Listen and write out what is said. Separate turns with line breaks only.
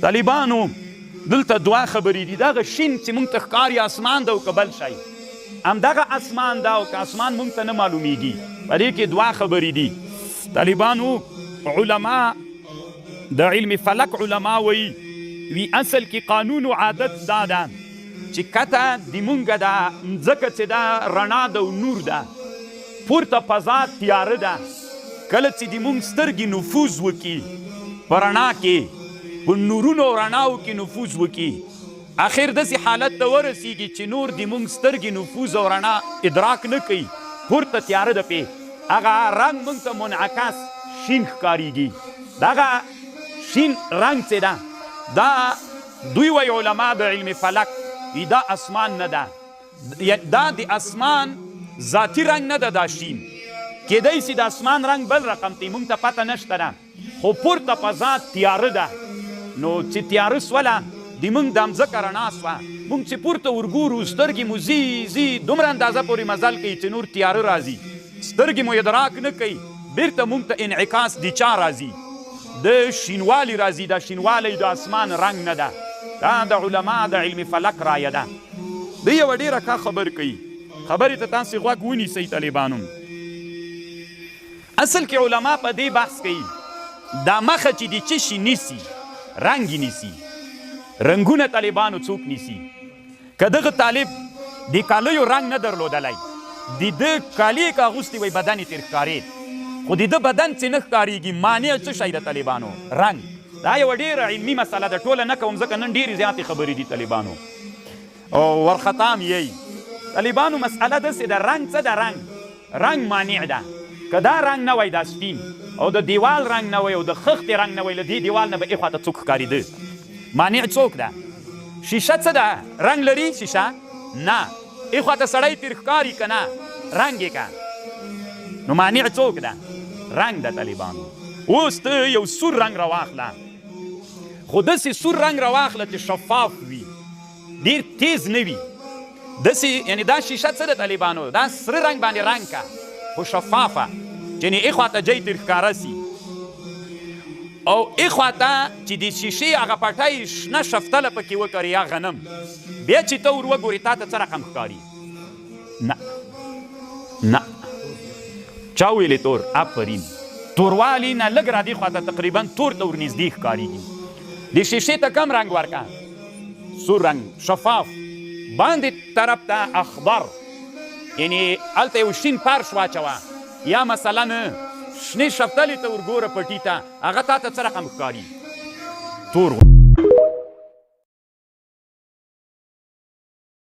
طالبانو دلته دوه خبرې دي. دغه شین چې موږ ته ښکاري اسمان ده او که بل شی همدغه اسمان ده او که اسمان موږ ته نه معلومیږي. په دې کې دوه خبرې دي. طالبانو علما د علم فلک علما وی اصل کې قانون و عادت دا ده چې کته د مونږ ده مځکه چې ده رڼا ده او نور ده، پورته فضا تیاره ده. کله چې د مونږ سترګې نفوذ وکړي په رڼا کې، په نورونو او رڼاو کې نفوذ وکړي، اخر داسې حالت ته ورسیږي چې نور د مونږ سترګې نفوذ او رڼا ادراک نه کوي، پورته تیاره ده پې، هغه رنګ مونږ ته منعکس شین ښکارېږي. دغه شین رنګ چې ده دا دوی وایي علما د علم فلک دا اسمان نه ده، دا د اسمان ذاتي رنګ نه ده. دا شین کیدای شي د اسمان رنګ بل رقم دی، موږ ته پته نشته ده، خو پورته فضا تیاره ده. نو چې تیاره سوله د موږ د مځکه رڼا سوه، موږ چې پورته ورګورو سترګې مو ځي دومره اندازه پورې مزل کوي چې نور تیاره راځي، سترګې مو ادراک نه کوي، بیرته موږ ته انعکاس د چا راځي؟ د شینوالي راځي. دا شینوالی د اسمان رنګ نه ده. دا د علما د علم فلک رایه ده. د یوه ډېره ښه خبر کوي، خبرې ته تاسې غوږ ونیسئ طالبانو. اصل کې علما په دې بحث کوي دا مخه چې د څه شي نیسي، رنګ یې نیسي. رنګونه طالبانو څوک نیسي؟ که دغه طالب د کالیو رنګ نه درلودلی، د ده کالي که اغوستي وی بدن یې ترې ښکارېد، خو د ده بدن چې نه ښکارېږي، مانع څه شی ده طالبانو؟ رنګ. دا یوه ډېره علمي مسله ده، ټوله نه کوم ځکه نن ډېرې زیاتې خبرې دي طالبانو او ورخطا م یی. طالبانو مسئله داسې ده، رنګ څه ده؟ رنګ مانع ده. که دا رنګ نه وی دا سپین او د دیوال رنګ نه وی او د خښتې رنګ نه وی، له دې دیوال نه به ایخوا ته څوک ښکارېده؟ مانع څوک ده؟ شیشه څه ده؟ رنګ لري شیشه؟ نه. ایخوا ته سړی ترې ښکاري که نه؟ رنګ یې که. نو مانع څوک ده؟ رنګ ده طالبانو. اوس ته یو سور رنګ راواخله، خو داسې سور رنګ راواخله چې شفاف وي، ډېر تیز نه وي. داسې یعنې دا شیشه څه ده طالبانو؟ دا سره رنګ باندې رنګ که، خو شفافه، یعنې ایخوا ته جی ترې ښکاره سي، او ایخوا ته چې د شیشې هغه پټی شنه شفتله پکې وکړي یا غنم، بیا چې ته ور وګورې تا ته څه رقم ښکاري؟ نه. چا ویلې تور؟ آفرین. توروالي نه لږ را دې خوا ته تقریبا تور ته ور نږدې ښکارېږي. د شیشې ته کم رنګ ورکه؟ سور رنګ شفاف، باندې طرف ته اخضر، یعنې هلته یو شین فرش واچوه، یا مثلا شنې شفتلې ته ورګوره پټي ته، هغه تا ته څه رقم ښکاري؟ تور.